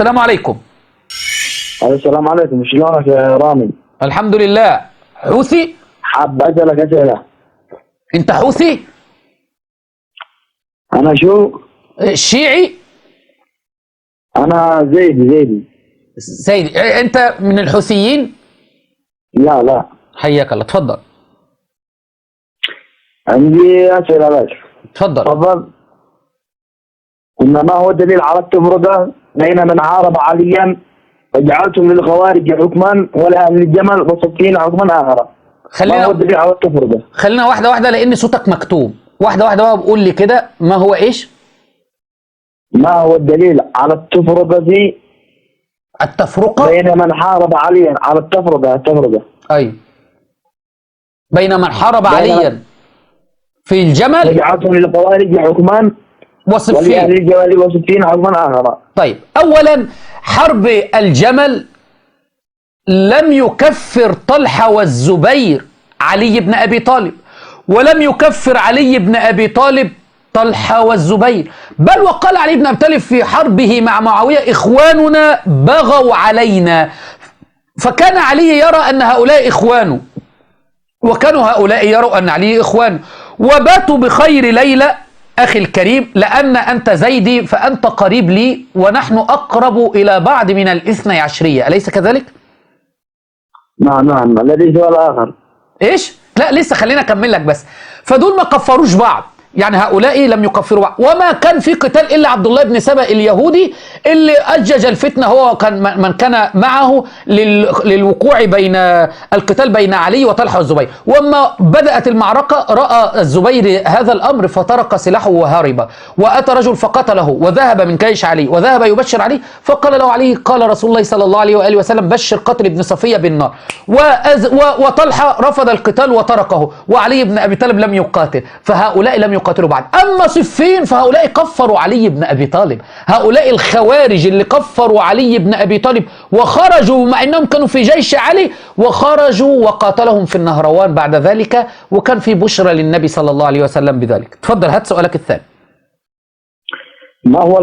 السلام عليكم. السلام عليكم، شلونك يا رامي؟ الحمد لله. حوثي؟ حاب اسالك اسئله. انت حوثي؟ انا شو؟ شيعي؟ انا زيدي. سيدي، انت من الحوثيين؟ لا. حياك الله، اتفضل. عندي اسئله لك. تفضل. ما هو الدليل على التفرقه بين من حارب عليا وجعلتم للخوارج حكما ولاهل الجمل وصفين حكما اخر؟ ما هو الدليل على التفرقه؟ خلينا واحده لان صوتك مكتوم. واحده بقى، بقول لي كده ما هو ايش؟ ما هو الدليل على التفرقه بين من حارب عليا، على التفرقه. ايوه، بين من حارب عليا في الجمل وجعلتم للخوارج حكما وصفين ولأهل الجمل وصفين حكما آخر. طيب، أولا حرب الجمل لم يكفر طلحة والزبير علي بن أبي طالب، ولم يكفر علي بن أبي طالب طلحة والزبير، بل وقال علي بن أبي طالب في حربه مع معاوية: إخواننا بغوا علينا. فكان علي يرى أن هؤلاء إخوانه، وكانوا هؤلاء يروا أن علي إخوانه، وباتوا بخير ليلة. أخي الكريم، لأن أنت زيدي فأنت قريب لي، ونحن أقرب إلى بعض من الاثني عشرية، أليس كذلك؟ نعم. الذي سؤال آخر. إيش؟ لا لسه، خلينا أكمل لك بس. فدول ما كفروش بعض، يعني هؤلاء لم يكفروا بعض، وما كان في قتال إلا عبد الله بن سبأ اليهودي اللي أجج الفتنة، هو كان من كان معه للوقوع بين القتال بين علي وطلحة والزبير. وما بدأت المعركة رأى الزبير هذا الأمر فترك سلاحه وهرب، وأتى رجل فقتله وذهب من جيش علي وذهب يبشر علي، فقال له علي: قال رسول الله صلى الله عليه وآله وسلم: بشر قتل ابن صفية بالنار. وطلحة رفض القتال وتركه، وعلي بن أبي طالب لم يقاتل، فهؤلاء لم يقاتلوا بعد. أما صفين فهؤلاء كفروا علي بن أبي طالب، هؤلاء الخوارج اللي كفروا علي بن أبي طالب وخرجوا مع أنهم كانوا في جيش علي، وخرجوا وقاتلهم في النهروان بعد ذلك، وكان في بشرى للنبي صلى الله عليه وسلم بذلك. تفضل، هات سؤالك الثاني. ما هو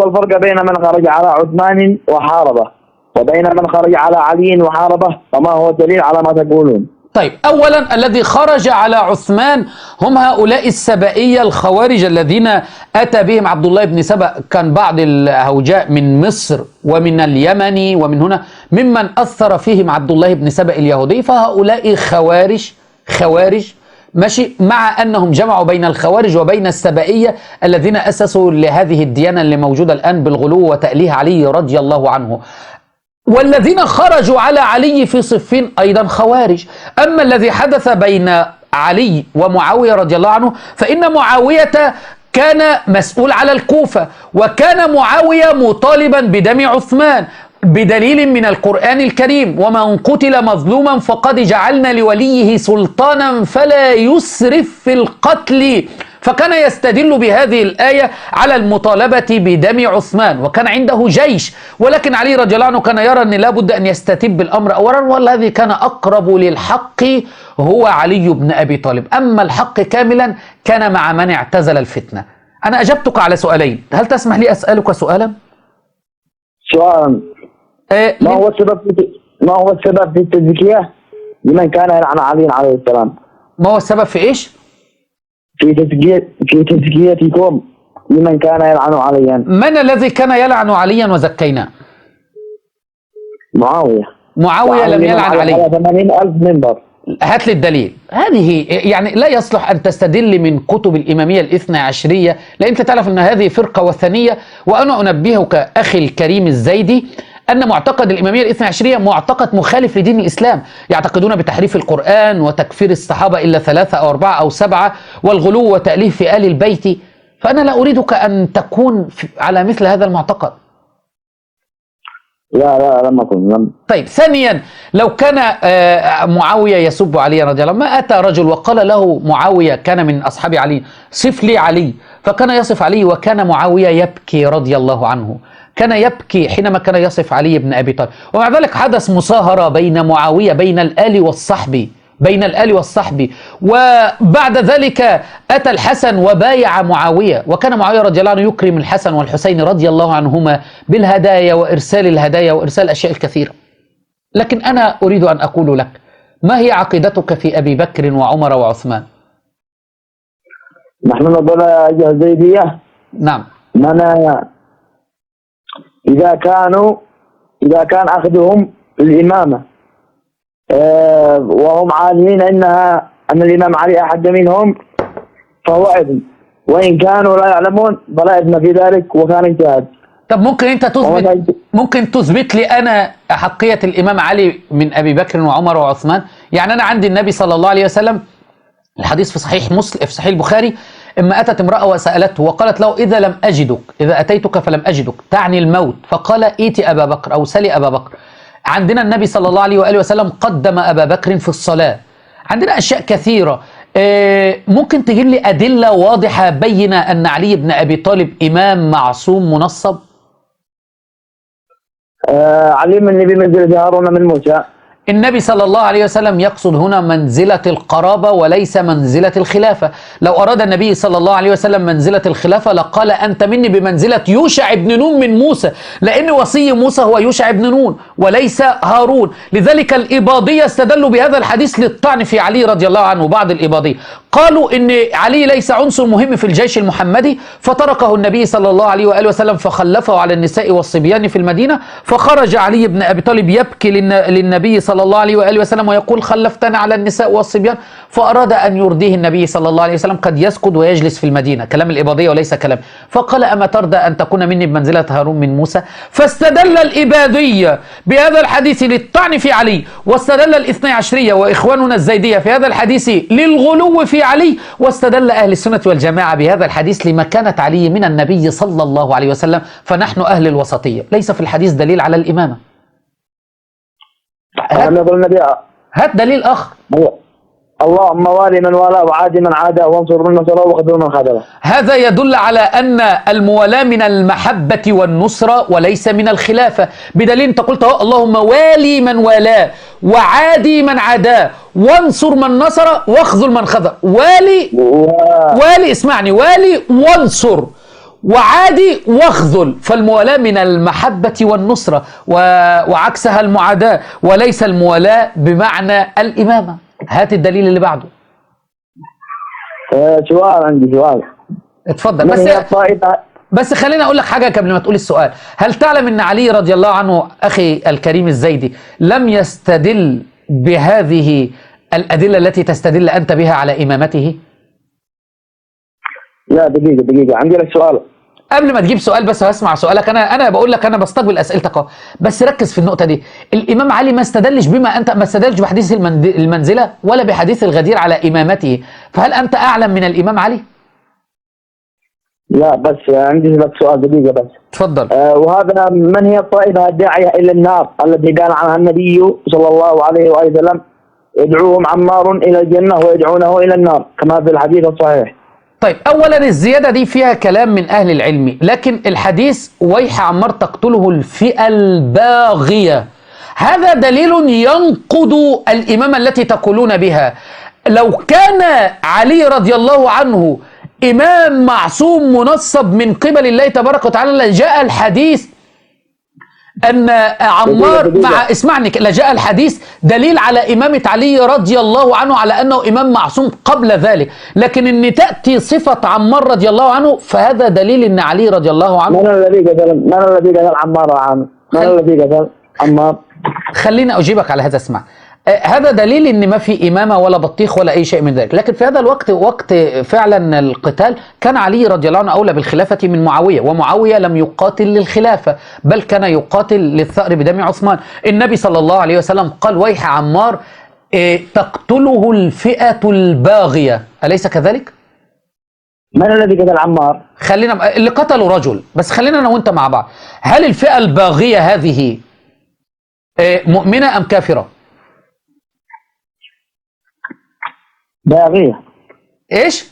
الفرق بين من خرج على عثمان وحاربه وبين من خرج على علي وحاربه، وما هو الدليل على ما تقولون؟ طيب، أولا الذي خرج على عثمان هم هؤلاء السبائية الخوارج الذين أتى بهم عبد الله بن سبأ. كان بعض الهوجاء من مصر ومن اليمن ومن هنا ممن أثر فيهم عبد الله بن سبأ اليهودي، فهؤلاء خوارج ماشي، مع أنهم جمعوا بين الخوارج وبين السبائية الذين أسسوا لهذه الديانة اللي موجودة الآن بالغلو وتأليه علي رضي الله عنه. والذين خرجوا على علي في صفين أيضا خوارج. أما الذي حدث بين علي ومعاوية رضي الله عنه، فإن معاوية كان مسؤول على الكوفة، وكان معاوية مطالبا بدم عثمان بدليل من القرآن الكريم: ومن قتل مظلوما فقد جعلنا لوليه سلطانا فلا يسرف في القتل. فكان يستدل بهذه الآية على المطالبة بدم عثمان، وكان عنده جيش، ولكن علي رضي الله عنه كان يرى أن لابد أن يستتب الأمر أولا، والذي كان أقرب للحق هو علي بن أبي طالب. أما الحق كاملا كان مع من اعتزل الفتنة. أنا أجبتك على سؤالين، هل تسمح لي أسألك سؤالا؟ سؤال. ما هو السبب في التزكية لمن كان يلعن علي عليه السلام؟ ما هو السبب في إيش؟ في تزكيتكم لمن كان يلعن عليا. من الذي كان يلعن عليا وزكيناه؟ معاوية لم يلعن علي. 80,000 منبر. هات لي الدليل. هذه يعني لا يصلح أن تستدل من كتب الإمامية الاثنى عشرية، لأن أنت تعرف أن هذه فرقة وثنية. وأنا أنبهك أخي الكريم الزيدي أن معتقد الإمامية الاثنى عشرية معتقد مخالف لدين الإسلام. يعتقدون بتحريف القرآن وتكفير الصحابة إلا 3 أو 4 أو 7 والغلو وتأليف في آل البيت. فأنا لا أريدك أن تكون على مثل هذا المعتقد. لا لم أكن. طيب، ثانيا، لو كان معاوية يسب علي رضي الله عنه، ما أتى رجل وقال له معاوية كان من أصحاب علي: صف لي علي، فكان يصف علي، وكان معاوية يبكي رضي الله عنه، كان يبكي حينما كان يصف علي بن أبي طالب. ومع ذلك حدث مصاهرة بين معاوية بين الآل والصحب بين الآل والصحب. وبعد ذلك أتى الحسن وبايع معاوية، وكان معاوية رضي الله عنه يكرم الحسن والحسين رضي الله عنهما بالهدايا وإرسال الهدايا وإرسال أشياء كثيرة. لكن أنا أريد أن أقول لك، ما هي عقيدتك في أبي بكر وعمر وعثمان؟ نحن نقول يا الزيدية، نعم، من إذا كان أخذهم الإمامة وهم عالمين أن الإمام علي أحد منهم فهو إذن، وإن كانوا لا يعلمون فلا إذن في ذلك وكان اجتهاد. طب ممكن تثبت لي أنا أحقية الإمام علي من أبي بكر وعمر وعثمان؟ يعني أنا عندي النبي صلى الله عليه وسلم، الحديث في صحيح مسلم، في صحيح البخاري، إما أتت امرأة وسألته وقالت له إذا أتيتك فلم أجدك، تعني الموت، فقال ائتي أبا بكر أو سلي أبا بكر. عندنا النبي صلى الله عليه وآله وسلم قدم أبا بكر في الصلاة. عندنا أشياء كثيرة. ممكن تجيب لي أدلة واضحة بينة أن علي بن أبي طالب إمام معصوم منصب؟ علي من النبي منزلة هارون من موسى. النبي صلى الله عليه وسلم يقصد هنا منزلة القرابة وليس منزلة الخلافة. لو أراد النبي صلى الله عليه وسلم منزلة الخلافة لقال أنت مني بمنزلة يوشع بن نون من موسى، لأن وصي موسى هو يوشع بن نون وليس هارون. لذلك الإباضية استدلوا بهذا الحديث للطعن في علي رضي الله عنه. بعض الإباضية قالوا إن علي ليس عنصر مهم في الجيش المحمدي، فتركه النبي صلى الله عليه وآله وسلم فخلفه على النساء والصبيان في المدينة، فخرج علي بن أبي طالب يبكي للنبي صلى الله عليه وآله وسلم ويقول خلفتنا على النساء والصبيان، فأراد أن يرضيه النبي صلى الله عليه وسلم قد يسكت ويجلس في المدينة. كلام الإباضية وليس كلام. فقال أما ترضى أن تكون مني بمنزلة هارون من موسى؟ فاستدل الإباضية بهذا الحديث للطعن في علي، واستدل الاثني عشرية وإخواننا الزيدية في هذا الحديث للغلو في علي، واستدل أهل السنة والجماعة بهذا الحديث لمكانة علي من النبي صلى الله عليه وسلم. فنحن أهل الوسطية، ليس في الحديث دليل على الإمامة. هات دليل آخر. اللهم والي من والاه وعادي من عاداه وانصر من نصره واخذل من خذله. هذا يدل على أن الموالاة من المحبة والنصرة وليس من الخلافة، بدليل أنت قلت اللهم والي من والاه وعادي من عاداه وانصر من نصر واخذل من خذل. والي اسمعني، والي وانصر وعادي واخذل، فالموالاة من المحبة والنصرة وعكسها المعاداة، وليس الموالاة بمعنى الإمامة. هات الدليل اللي بعده. عندي سؤال. اتفضل. بس خليني أقول لك حاجة قبل ما تقول السؤال. هل تعلم أن علي رضي الله عنه أخي الكريم الزيدي لم يستدل بهذه الأدلة التي تستدل أنت بها على إمامته؟ لا دقيقة عندي لك سؤال. قبل ما تجيب سؤال بس هسمع سؤالك. انا بقول لك انا بستقبل اسئلتك اهو، بس ركز في النقطه دي. الامام علي ما استدلش ما استدلش بحديث المنزله ولا بحديث الغدير على امامته، فهل انت اعلم من الامام علي؟ لا بس عندي لك سؤال دقيقه بس. اتفضل. وهذا من هي الطائفه الداعيه الى النار التي قال عنها النبي صلى الله عليه واله وسلم يدعوهم عمار الى الجنه ويدعونه الى النار كما في الحديث الصحيح؟ طيب، أولا الزيادة دي فيها كلام من أهل العلم، لكن الحديث ويح عمار تقتله الفئة الباغية هذا دليل ينقض الإمامة التي تقولون بها. لو كان علي رضي الله عنه إمام معصوم منصب من قبل الله تبارك وتعالى لجاء الحديث أن عمار اسمعني، لجاء الحديث دليل على إمامة علي رضي الله عنه على أنه إمام معصوم قبل ذلك، لكن أن تأتي صفة عمار رضي الله عنه فهذا دليل أن علي رضي الله عنه. من الذي قتل عمار عنه؟ من الذي قتل عمار؟ خليني أجيبك على هذا. اسمع، هذا دليل ان ما في امامه ولا بطيخ ولا اي شيء من ذلك، لكن في هذا الوقت وقت فعلا القتال كان علي رضي الله عنه اولى بالخلافه من معاويه، ومعاويه لم يقاتل للخلافه بل كان يقاتل للثأر بدم عثمان. النبي صلى الله عليه وسلم قال ويح عمار تقتله الفئه الباغيه، اليس كذلك؟ من الذي قتل عمار؟ خلينا اللي قتله رجل، بس خلينا انا وانت مع بعض. هل الفئه الباغيه هذه مؤمنه ام كافره؟ باغية. ايش؟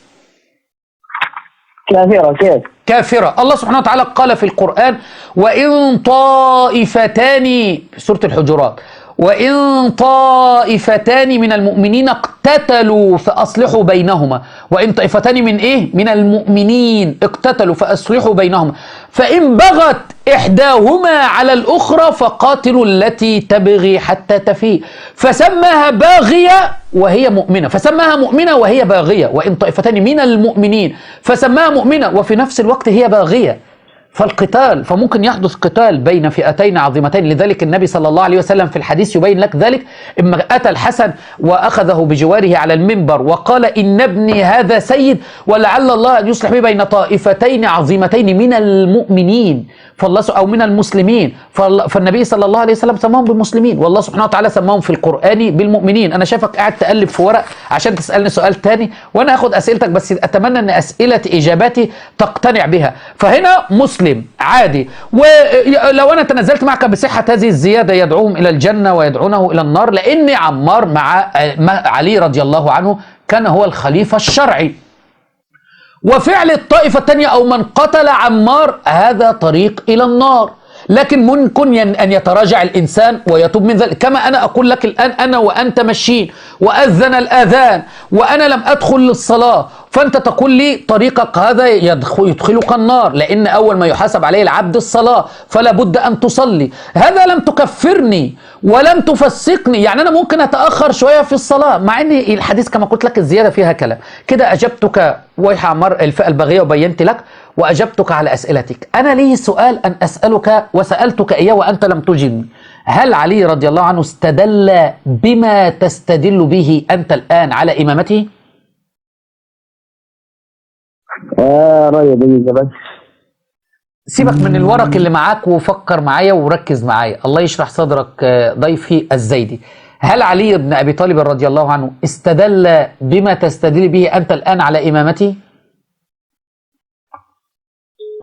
كافرة. كيف؟ كافرة. الله سبحانه وتعالى قال في القرآن وإن طائفتان في سورة الحجرات وإن طائفتان من المؤمنين اقتتلوا فأصلحوا بينهما. وإن طائفتان من إيه؟ من المؤمنين اقتتلوا فأصلحوا بينهما. فإن بغت إحداهما على الأخرى فقاتلوا التي تبغي حتى تفيء. فسماها باغية وهي مؤمنة، فسماها مؤمنة وهي باغية. وإن طائفتان من المؤمنين فسماها مؤمنة وفي نفس الوقت هي باغية. فالقتال، فممكن يحدث قتال بين فئتين عظيمتين. لذلك النبي صلى الله عليه وسلم في الحديث يبين لك ذلك. إما أتى الحسن وأخذه بجواره على المنبر وقال إن ابني هذا سيد ولعل الله أن يصلح به بين طائفتين عظيمتين من المؤمنين فالله أو من المسلمين. فالنبي صلى الله عليه وسلم سماهم بالمسلمين، والله سبحانه وتعالى سماهم في القرآن بالمؤمنين. أنا شايفك قاعد تقلب في ورق عشان تسألني سؤال تاني، وأنا هاخد أسئلتك، بس أتمنى أن أسئلة إجاباتي تقتنع بها. فهنا مسلم عادي، ولو أنا تنزلت معك بصحة هذه الزيادة يدعوهم إلى الجنة ويدعونه إلى النار، لأن عمار مع علي رضي الله عنه كان هو الخليفة الشرعي. وفعل الطائفة الثانية أو من قتل عمار هذا طريق إلى النار، لكن ممكن أن يتراجع الإنسان ويتوب من ذلك. كما أنا أقول لك الآن، أنا وأنت ماشيين وأذن الأذان وأنا لم أدخل للصلاة، فأنت تقول لي طريقك هذا يدخلك النار، لأن أول ما يحاسب عليه العبد الصلاة، فلا بد أن تصلي. هذا لم تكفرني ولم تفسقني، يعني أنا ممكن أتأخر شوية في الصلاة، مع أن الحديث كما قلت لك الزيادة فيها كلام. كده أجبتك ويح عمار الفئة الباغية وبينت لك وأجبتك على أسئلتك. أنا لي سؤال أن أسألك وسألتك إياه وأنت لم تجبني. هل علي رضي الله عنه استدل بما تستدل به أنت الآن على إمامته؟ رأي دقيقة بس. سيبك من الورق اللي معاك وفكر معايا وركز معايا. الله يشرح صدرك ضيفي الزيدي. هل علي بن أبي طالب رضي الله عنه استدل بما تستدل به أنت الآن على إمامته؟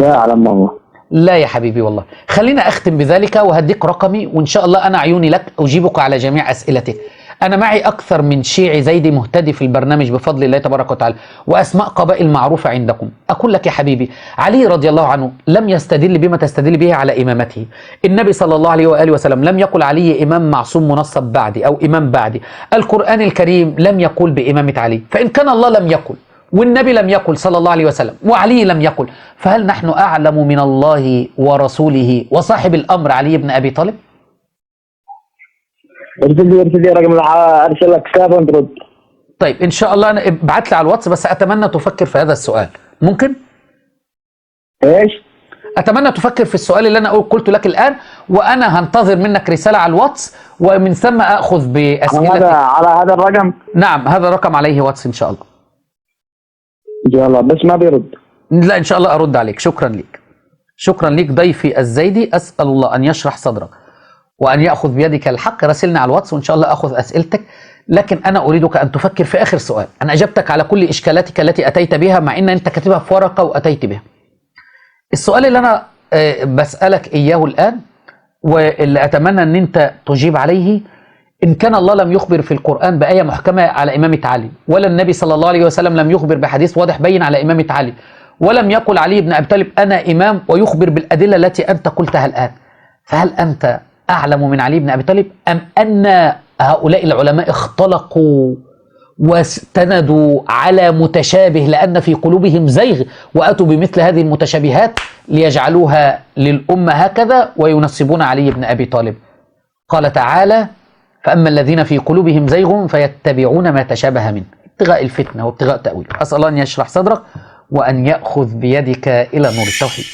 لا أعلم والله. لا يا حبيبي والله. خلينا أختم بذلك وهديك رقمي، وإن شاء الله أنا عيوني لك أجيبك على جميع أسئلتك. أنا معي أكثر من شيعي زيدي مهتدي في البرنامج بفضل الله تبارك وتعالى، وأسماء قبائل معروفة عندكم. أقول لك يا حبيبي، علي رضي الله عنه لم يستدل بما تستدل به على إمامته. النبي صلى الله عليه وآله وسلم لم يقل علي إمام معصوم منصب بعدي أو إمام بعدي. القرآن الكريم لم يقل بإمامة علي. فإن كان الله لم يقل والنبي لم يقل صلى الله عليه وسلم وعلي لم يقل، فهل نحن أعلم من الله ورسوله وصاحب الأمر علي بن أبي طالب؟ ارسل لي رقم، ارسل لك كتاب وانت رد. طيب ان شاء الله، انا ابعت لي على الواتس، بس اتمنى تفكر في هذا السؤال. ممكن؟ ايش؟ اتمنى تفكر في السؤال اللي انا قلت لك الان، وانا هنتظر منك رساله على الواتس، ومن ثم اخذ باسئلتك. على هذا الرقم؟ نعم، هذا الرقم عليه واتس ان شاء الله. ان شاء الله، بس ما بيرد. لا ان شاء الله ارد عليك. شكرا لك. شكرا لك ضيفي الزيدي. اسال الله ان يشرح صدرك وأن يأخذ بيدك الحق. راسلنا على الواتس وإن شاء الله أخذ أسئلتك، لكن أنا أريدك أن تفكر في آخر سؤال. أنا أجبتك على كل إشكالاتك التي أتيت بها، مع أن أنت كاتبها في ورقة وأتيت بها. السؤال اللي أنا بسألك إياه الآن واللي أتمنى أن أنت تجيب عليه، إن كان الله لم يخبر في القرآن بآية محكمة على إمامة علي، ولا النبي صلى الله عليه وسلم لم يخبر بحديث واضح بين على إمامة علي، ولم يقل علي بن أبي طالب أنا إمام ويخبر بالأدلة التي أنت قلتها الآن، فهل أنت أعلم من علي بن أبي طالب، أم أن هؤلاء العلماء اختلقوا واستندوا على متشابه لأن في قلوبهم زيغ وأتوا بمثل هذه المتشابهات ليجعلوها للأمة هكذا وينسبون علي بن أبي طالب؟ قال تعالى: فأما الذين في قلوبهم زيغ فيتبعون ما تشابه منه ابتغاء الفتنة وابتغاء تأويل. أسأل الله أن يشرح صدرك وأن يأخذ بيدك إلى نور التوحيد.